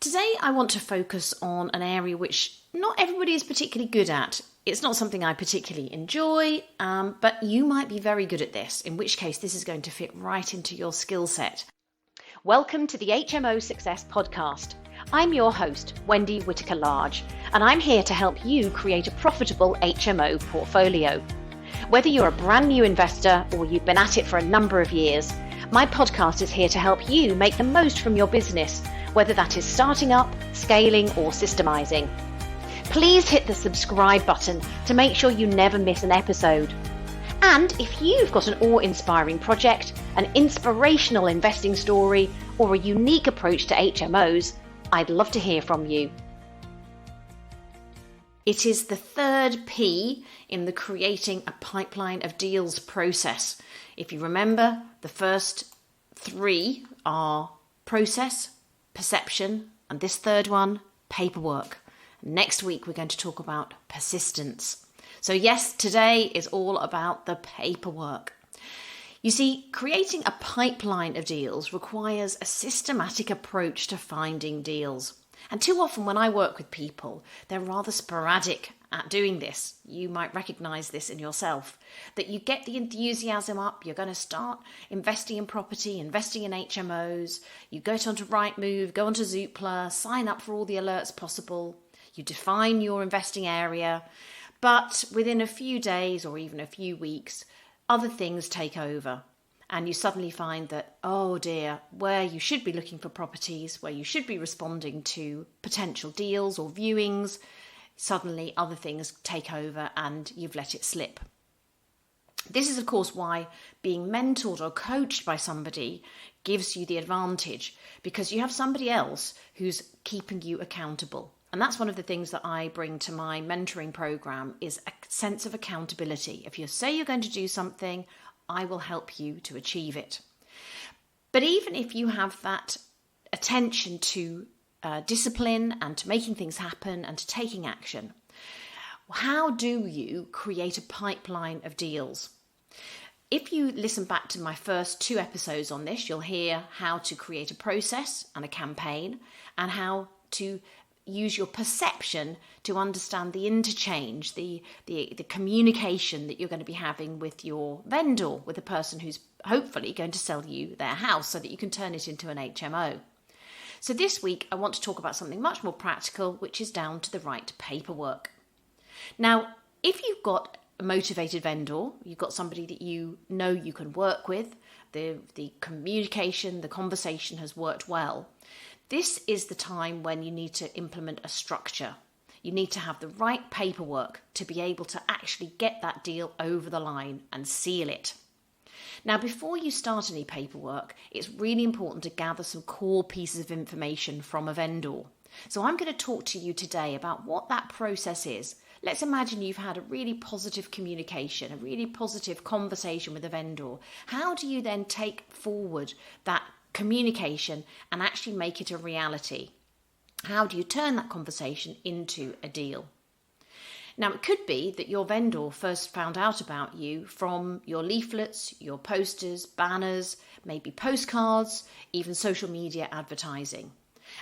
Today I want to focus on an area which not everybody is particularly good at. It's not something I particularly enjoy, but you might be very good at this, in which case this is going to fit right into your skill set. Welcome to the HMO Success Podcast. I'm your host, Wendy Whitaker-Large, and I'm here to help you create a profitable HMO portfolio. Whether you're a brand new investor or you've been at it for a number of years, my podcast is here to help you make the most from your business, whether that is starting up, scaling, or systemizing. Please hit the subscribe button to make sure you never miss an episode. And if you've got an awe-inspiring project, an inspirational investing story, or a unique approach to HMOs, I'd love to hear from you. It is the third P in the creating a pipeline of deals process. If you remember, the first three are process, perception, and this third one, paperwork. Next week, we're going to talk about persistence. So yes, today is all about the paperwork. You see, creating a pipeline of deals requires a systematic approach to finding deals. And too often when I work with people, they're rather sporadic at doing this. You might recognize this in yourself, that you get the enthusiasm up, you're going to start investing in property, investing in HMOs, you go onto Rightmove, go onto Zoopla, sign up for all the alerts possible, you define your investing area, but within a few days or even a few weeks, other things take over. And you suddenly find that, oh dear, where you should be looking for properties, where you should be responding to potential deals or viewings, suddenly other things take over and you've let it slip. This is, of course, why being mentored or coached by somebody gives you the advantage, because you have somebody else who's keeping you accountable. And that's one of the things that I bring to my mentoring program is a sense of accountability. If you say you're going to do something, I will help you to achieve it. But even if you have that attention to discipline and to making things happen and to taking action, how do you create a pipeline of deals? If you listen back to my first two episodes on this, you'll hear how to create a process and a campaign and how to use your perception to understand the interchange, the communication that you're going to be having with your vendor, with the person who's hopefully going to sell you their house so that you can turn it into an HMO. So this week, I want to talk about something much more practical, which is down to the right paperwork. Now, if you've got a motivated vendor, you've got somebody that you know you can work with, the communication, the conversation has worked well, this is the time when you need to implement a structure. You need to have the right paperwork to be able to actually get that deal over the line and seal it. Now, before you start any paperwork, it's really important to gather some core pieces of information from a vendor. So I'm going to talk to you today about what that process is. Let's imagine you've had a really positive communication, a really positive conversation with a vendor. How do you then take forward that communication and actually make it a reality? How do you turn that conversation into a deal? Now, it could be that your vendor first found out about you from your leaflets, your posters, banners, maybe postcards, even social media advertising.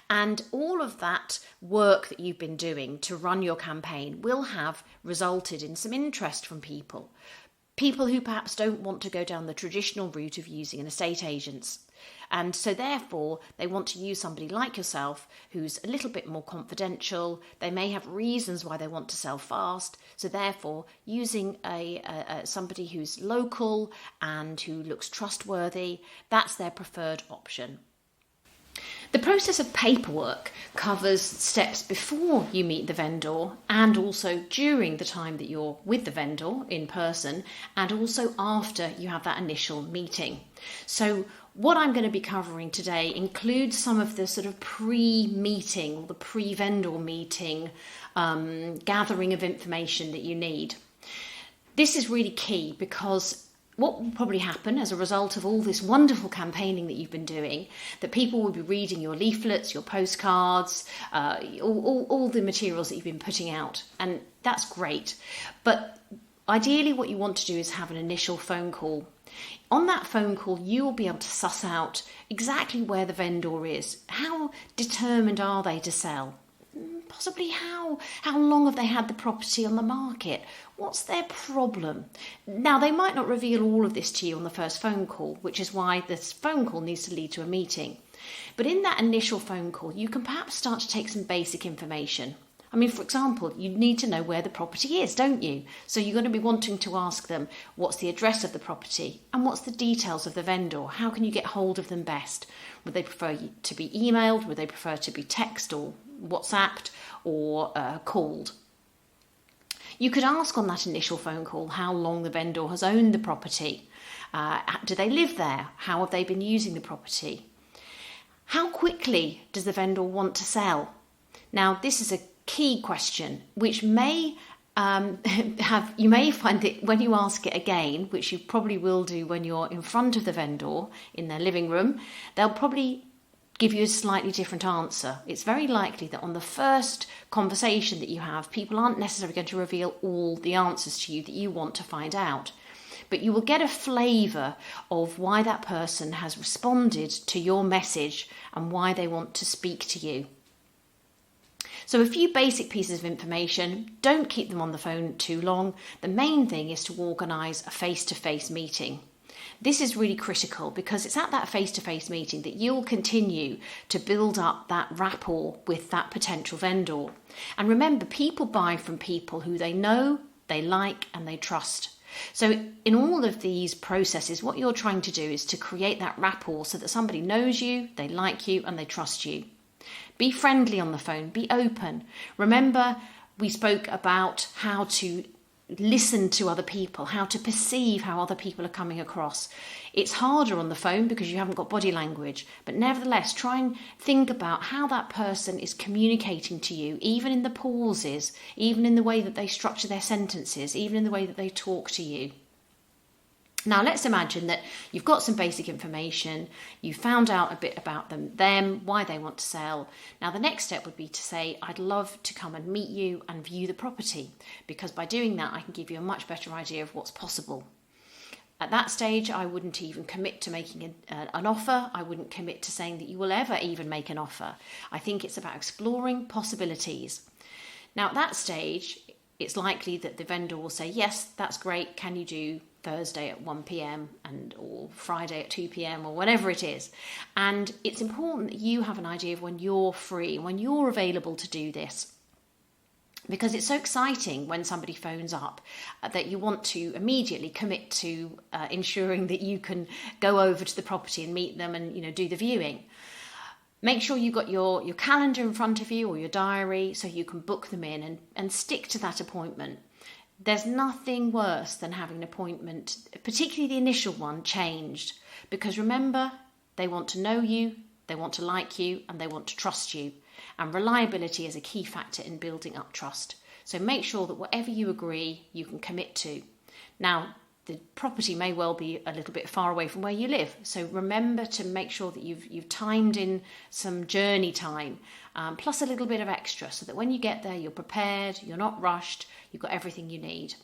And all of that work that you've been doing to run your campaign will have resulted in some interest from people. People who perhaps don't want to go down the traditional route of using an estate agent. And so therefore, they want to use somebody like yourself who's a little bit more confidential. They may have reasons why they want to sell fast. So therefore, using somebody who's local and who looks trustworthy, that's their preferred option. The process of paperwork covers steps before you meet the vendor and also during the time that you're with the vendor in person and also after you have that initial meeting. So what I'm going to be covering today includes some of the sort of pre-meeting or the pre-vendor meeting gathering of information that you need. This is really key because what will probably happen as a result of all this wonderful campaigning that you've been doing, that people will be reading your leaflets, your postcards, all the materials that you've been putting out. And that's great. But Ideally, what you want to do is have an initial phone call. On that phone call, you will be able to suss out exactly where the vendor is. How determined are they to sell? Possibly how long have they had the property on the market? What's their problem? Now, they might not reveal all of this to you on the first phone call, which is why this phone call needs to lead to a meeting. But in that initial phone call, you can perhaps start to take some basic information. I mean, for example, you need to know where the property is, don't you? So you're going to be wanting to ask them, what's the address of the property and what's the details of the vendor? How can you get hold of them best? Would they prefer to be emailed? Would they prefer to be text or WhatsApped or called? You could ask on that initial phone call how long the vendor has owned the property. Do they live there? How have they been using the property? How quickly does the vendor want to sell? Now, this is a key question, which may you may find that when you ask it again, which you probably will do when you're in front of the vendor in their living room, they'll probably give you a slightly different answer. It's very likely that on the first conversation that you have, people aren't necessarily going to reveal all the answers to you that you want to find out. But you will get a flavour of why that person has responded to your message and why they want to speak to you. So a few basic pieces of information, don't keep them on the phone too long. The main thing is to organise a face-to-face meeting. This is really critical because it's at that face-to-face meeting that you'll continue to build up that rapport with that potential vendor. And remember, people buy from people who they know, they like and they trust. So in all of these processes, what you're trying to do is to create that rapport so that somebody knows you, they like you and they trust you. Be friendly on the phone, be open. Remember, we spoke about how to listen to other people, how to perceive how other people are coming across. It's harder on the phone because you haven't got body language, but nevertheless, try and think about how that person is communicating to you, even in the pauses, even in the way that they structure their sentences, even in the way that they talk to you. Now, let's imagine that you've got some basic information, you found out a bit about them, why they want to sell. Now, the next step would be to say, I'd love to come and meet you and view the property, because by doing that, I can give you a much better idea of what's possible. At that stage, I wouldn't even commit to making an offer. I wouldn't commit to saying that you will ever even make an offer. I think it's about exploring possibilities. Now, at that stage, it's likely that the vendor will say, yes, that's great. Can you do Thursday at 1 p.m. or Friday at 2 p.m. or whatever it is? And it's important that you have an idea of when you're free, when you're available to do this. Because it's so exciting when somebody phones up that you want to immediately commit to ensuring that you can go over to the property and meet them and do the viewing. Make sure you've got your calendar in front of you or your diary so you can book them in and stick to that appointment. There's nothing worse than having an appointment, particularly the initial one, changed. Because remember, they want to know you, they want to like you, and they want to trust you. And reliability is a key factor in building up trust. So make sure that whatever you agree, you can commit to. Now, the property may well be a little bit far away from where you live. So remember to make sure that you've timed in some journey time, plus a little bit of extra, so that when you get there, you're prepared, you're not rushed, you've got everything you need.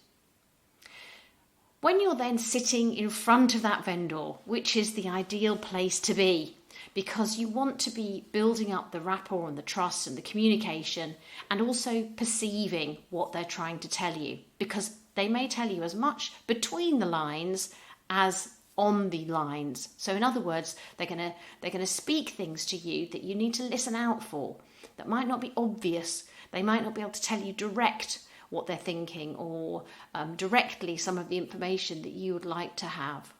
When you're then sitting in front of that vendor, which is the ideal place to be, because you want to be building up the rapport and the trust and the communication, and also perceiving what they're trying to tell you, because they may tell you as much between the lines as on the lines. So in other words, they're going to speak things to you that you need to listen out for, that might not be obvious. They might not be able to tell you direct what they're thinking or directly some of the information that you would like to have.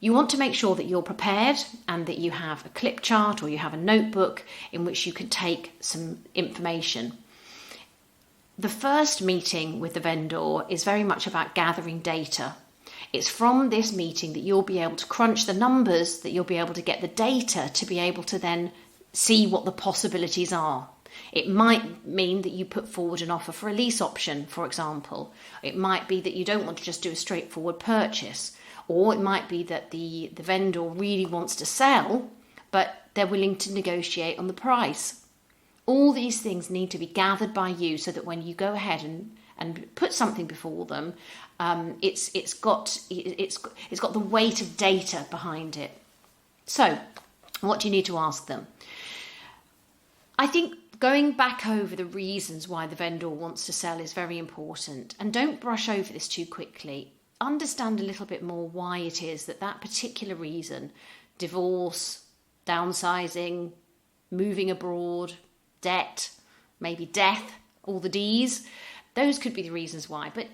You want to make sure that you're prepared and that you have a clip chart or you have a notebook in which you can take some information. The first meeting with the vendor is very much about gathering data. It's from this meeting that you'll be able to crunch the numbers, that you'll be able to get the data to be able to then see what the possibilities are. It might mean that you put forward an offer for a lease option, for example. It might be that you don't want to just do a straightforward purchase. Or it might be that the vendor really wants to sell, but they're willing to negotiate on the price. All these things need to be gathered by you so that when you go ahead and put something before them, it's got the weight of data behind it. So, what do you need to ask them? I think going back over the reasons why the vendor wants to sell is very important, and don't brush over this too quickly. Understand a little bit more why it is that particular reason, divorce, downsizing, moving abroad, debt, maybe death, all the D's, those could be the reasons why. But,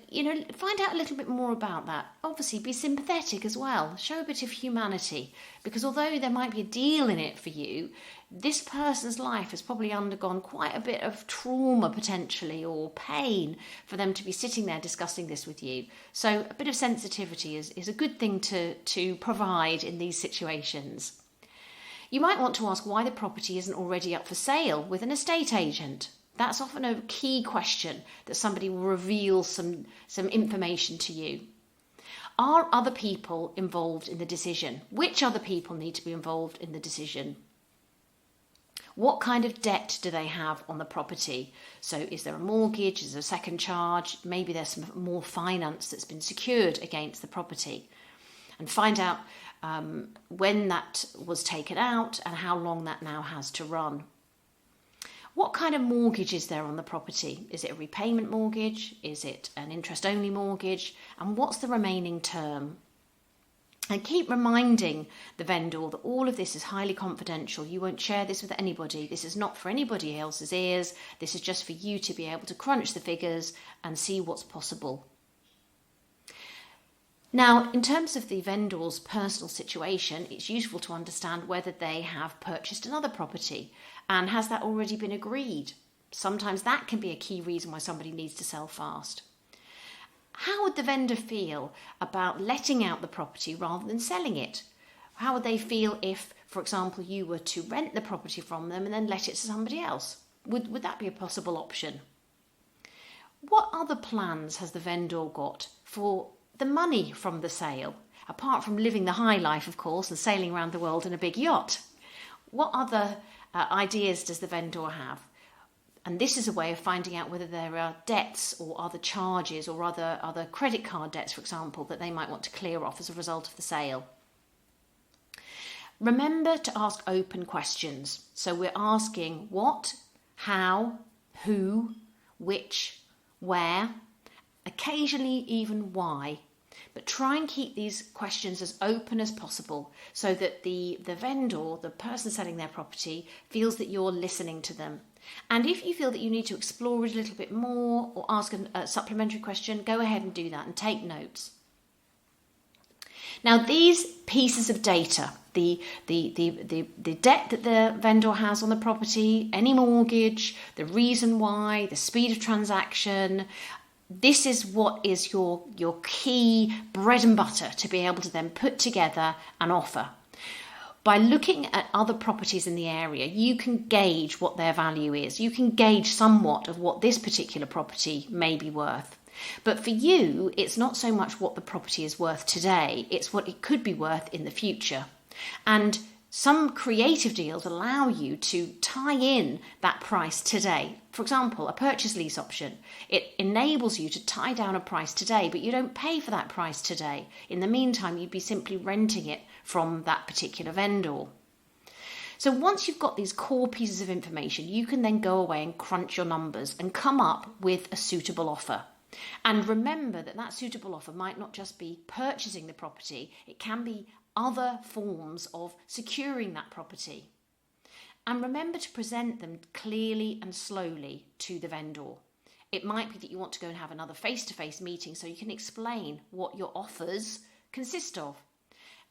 find out a little bit more about that. Obviously, be sympathetic as well. Show a bit of humanity. Because although there might be a deal in it for you, this person's life has probably undergone quite a bit of trauma potentially, or pain, for them to be sitting there discussing this with you. So a bit of sensitivity is a good thing to provide in these situations. You might want to ask why the property isn't already up for sale with an estate agent. That's often a key question that somebody will reveal some information to you. Are other people involved in the decision? Which other people need to be involved in the decision? What kind of debt do they have on the property? So is there a mortgage? Is there a second charge? Maybe there's some more finance that's been secured against the property. And find out when that was taken out and how long that now has to run. What kind of mortgage is there on the property? Is it a repayment mortgage? Is it an interest-only mortgage? And what's the remaining term? And keep reminding the vendor that all of this is highly confidential. You won't share this with anybody. This is not for anybody else's ears. This is just for you to be able to crunch the figures and see what's possible. Now, in terms of the vendor's personal situation, it's useful to understand whether they have purchased another property, and has that already been agreed? Sometimes that can be a key reason why somebody needs to sell fast. How would the vendor feel about letting out the property rather than selling it? How would they feel if, for example, you were to rent the property from them and then let it to somebody else? Would that be a possible option? What other plans has the vendor got for the money from the sale, apart from living the high life, of course, and sailing around the world in a big yacht? What other ideas does the vendor have? And this is a way of finding out whether there are debts or other charges or other credit card debts, for example, that they might want to clear off as a result of the sale. Remember to ask open questions. So we're asking what, how, who, which, where, occasionally even why. But try and keep these questions as open as possible so that the vendor, the person selling their property, feels that you're listening to them. And if you feel that you need to explore it a little bit more or ask a supplementary question, go ahead and do that and take notes. Now, these pieces of data, the debt that the vendor has on the property, any mortgage, the reason why, the speed of transaction, this is what is your key bread and butter to be able to then put together an offer. By looking at other properties in the area, you can gauge what their value is. You can gauge somewhat of what this particular property may be worth. But for you, it's not so much what the property is worth today, it's what it could be worth in the future. And some creative deals allow you to tie in that price today. For example, a purchase lease option. It enables you to tie down a price today, but you don't pay for that price today. In the meantime, you'd be simply renting it from that particular vendor. So once you've got these core pieces of information, you can then go away and crunch your numbers and come up with a suitable offer. And remember that suitable offer might not just be purchasing the property, it can be other forms of securing that property. And remember to present them clearly and slowly to the vendor. It might be that you want to go and have another face-to-face meeting so you can explain what your offers consist of.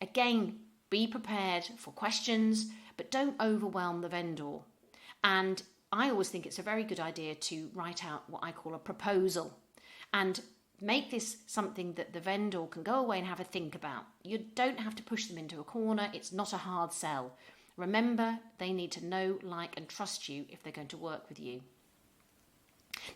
Again, be prepared for questions, but don't overwhelm the vendor. And I always think it's a very good idea to write out what I call a proposal and make this something that the vendor can go away and have a think about. You don't have to push them into a corner. It's not a hard sell. Remember, they need to know, like, and trust you if they're going to work with you.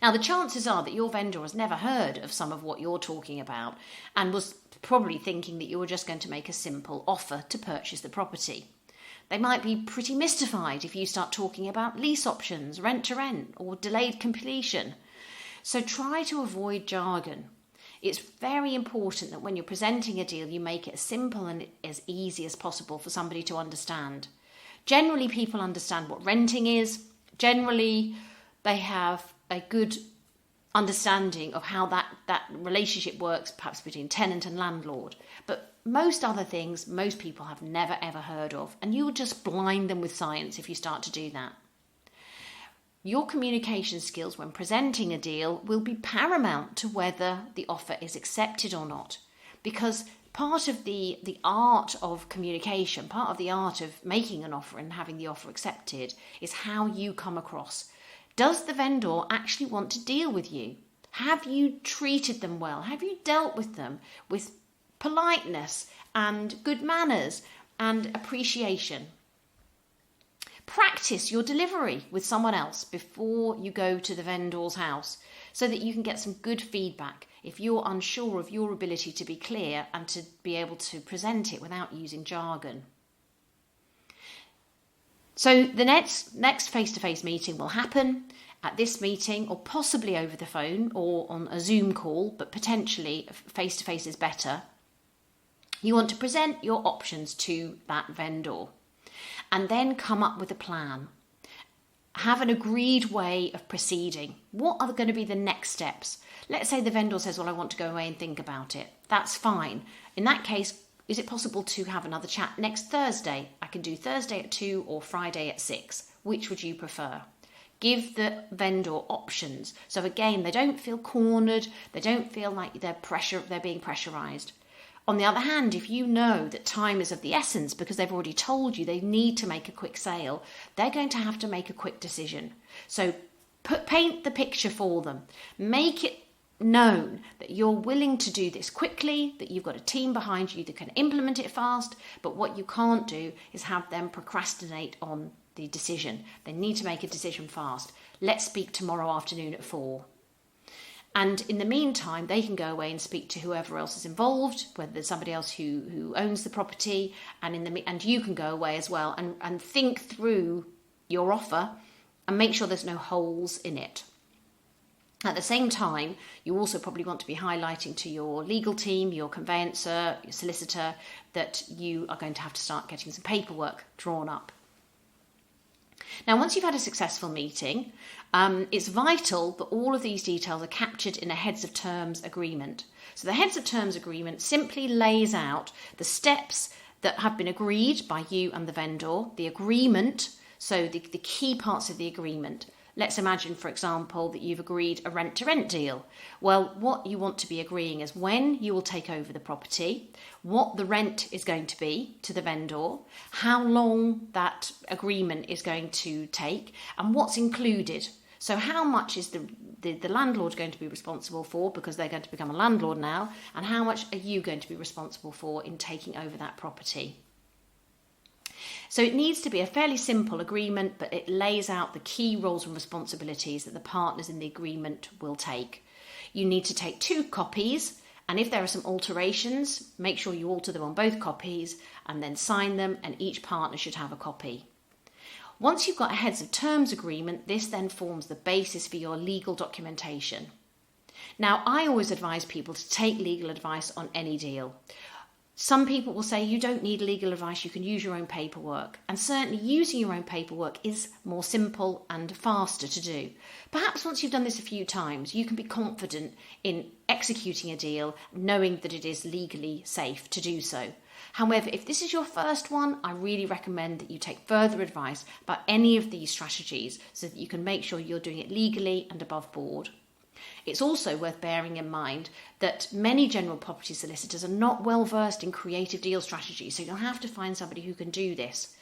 Now, the chances are that your vendor has never heard of some of what you're talking about and was probably thinking that you were just going to make a simple offer to purchase the property. They might be pretty mystified if you start talking about lease options, rent to rent, or delayed completion. So try to avoid jargon. It's very important that when you're presenting a deal, you make it as simple and as easy as possible for somebody to understand. Generally, people understand what renting is. Generally, they have a good understanding of how that relationship works, perhaps between tenant and landlord. But most other things, most people have never ever heard of, and you'll just blind them with science if you start to do that. Your communication skills when presenting a deal will be paramount to whether the offer is accepted or not, because part of the art of communication, part of the art of making an offer and having the offer accepted is how you come across. Does the vendor actually want to deal with you? Have you treated them well? Have you dealt with them with politeness and good manners and appreciation? Practice your delivery with someone else before you go to the vendor's house so that you can get some good feedback if you're unsure of your ability to be clear and to be able to present it without using jargon. So the next face-to-face meeting will happen at this meeting, or possibly over the phone or on a Zoom call, but potentially face-to-face is better. You want to present your options to that vendor and then come up with a plan. Have an agreed way of proceeding. What are going to be the next steps? Let's say the vendor says, well, I want to go away and think about it. That's fine. In that case, is it possible to have another chat next Thursday? I can do Thursday at 2 or Friday at 6. Which would you prefer? Give the vendor options. So again, they don't feel cornered. They don't feel like they're being pressurized. On the other hand, if you know that time is of the essence because they've already told you they need to make a quick sale, they're going to have to make a quick decision. So paint the picture for them. Make it known that you're willing to do this quickly, that you've got a team behind you that can implement it fast, but what you can't do is have them procrastinate on the decision. They need to make a decision fast. Let's speak tomorrow afternoon at 4. And in the meantime, they can go away and speak to whoever else is involved, whether there's somebody else who owns the property, and you can go away as well and think through your offer and make sure there's no holes in it. At the same time, you also probably want to be highlighting to your legal team, your conveyancer, your solicitor, that you are going to have to start getting some paperwork drawn up. Now, once you've had a successful meeting, it's vital that all of these details are captured in a heads of terms agreement. So the heads of terms agreement simply lays out the steps that have been agreed by you and the vendor, the agreement, so the key parts of the agreement. Let's imagine, for example, that you've agreed a rent-to-rent deal. Well, what you want to be agreeing is when you will take over the property, what the rent is going to be to the vendor, how long that agreement is going to take, and what's included. So how much is the landlord going to be responsible for, because they're going to become a landlord now, and how much are you going to be responsible for in taking over that property? So it needs to be a fairly simple agreement, but it lays out the key roles and responsibilities that the partners in the agreement will take. You need to take 2 copies, and if there are some alterations, make sure you alter them on both copies and then sign them, and each partner should have a copy. Once you've got a heads of terms agreement, this then forms the basis for your legal documentation. Now, I always advise people to take legal advice on any deal. Some people will say you don't need legal advice, you can use your own paperwork. And certainly using your own paperwork is more simple and faster to do. Perhaps once you've done this a few times, you can be confident in executing a deal, knowing that it is legally safe to do so. However, if this is your first one, I really recommend that you take further advice about any of these strategies so that you can make sure you're doing it legally and above board. It's also worth bearing in mind that many general property solicitors are not well versed in creative deal strategies, so you'll have to find somebody who can do this.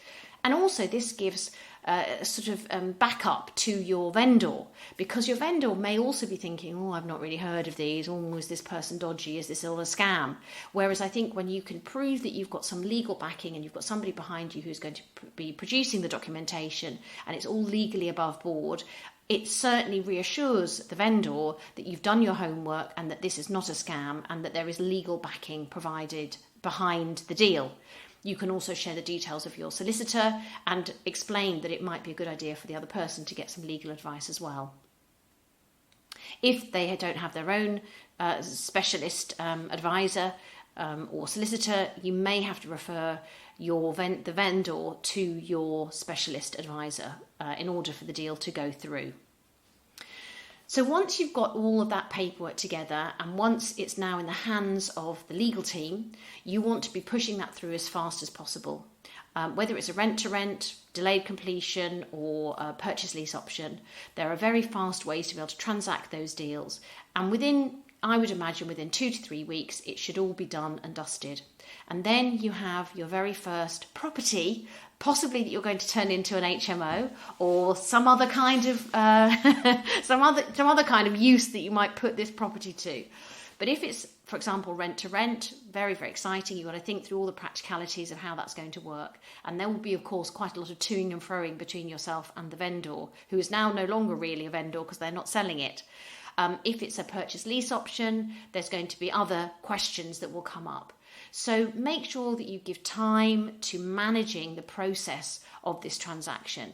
And also this gives a sort of backup to your vendor, because your vendor may also be thinking, oh, I've not really heard of these, oh, is this person dodgy, is this all a scam? Whereas I think when you can prove that you've got some legal backing and you've got somebody behind you who's going to be producing the documentation and it's all legally above board, it certainly reassures the vendor that you've done your homework and that this is not a scam and that there is legal backing provided behind the deal. You can also share the details of your solicitor and explain that it might be a good idea for the other person to get some legal advice as well. If they don't have their own specialist advisor or solicitor, you may have to refer the vendor to your specialist advisor in order for the deal to go through. So once you've got all of that paperwork together, and once it's now in the hands of the legal team, you want to be pushing that through as fast as possible. Whether it's a rent-to-rent, delayed completion, or a purchase lease option, there are very fast ways to be able to transact those deals. And I would imagine within 2 to 3 weeks, it should all be done and dusted. And then you have your very first property, possibly that you're going to turn into an HMO or some other kind of some other kind of use that you might put this property to. But if it's, for example, rent to rent, very, very exciting. You've got to think through all the practicalities of how that's going to work. And there will be, of course, quite a lot of toing and froing between yourself and the vendor, who is now no longer really a vendor because they're not selling it. If it's a purchase lease option, there's going to be other questions that will come up. So make sure that you give time to managing the process of this transaction,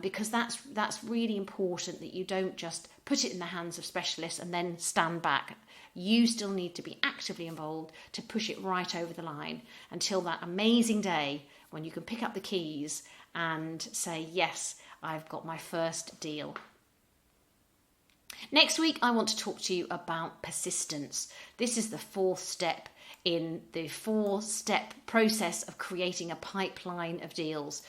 because that's really important, that you don't just put it in the hands of specialists and then stand back. You still need to be actively involved to push it right over the line until that amazing day when you can pick up the keys and say, yes, I've got my first deal. Next week, I want to talk to you about persistence. This is the 4th step in the 4-step process of creating a pipeline of deals.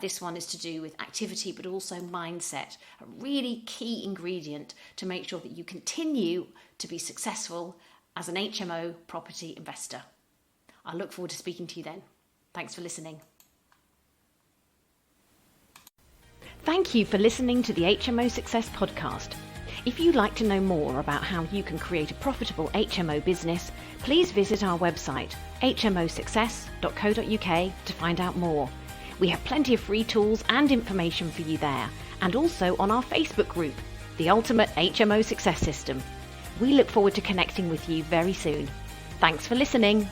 This one is to do with activity, but also mindset, a really key ingredient to make sure that you continue to be successful as an HMO property investor. I look forward to speaking to you then. Thanks for listening. Thank you for listening to the HMO Success Podcast. If you'd like to know more about how you can create a profitable HMO business, please visit our website, hmosuccess.co.uk, to find out more. We have plenty of free tools and information for you there, and also on our Facebook group, The Ultimate HMO Success System. We look forward to connecting with you very soon. Thanks for listening.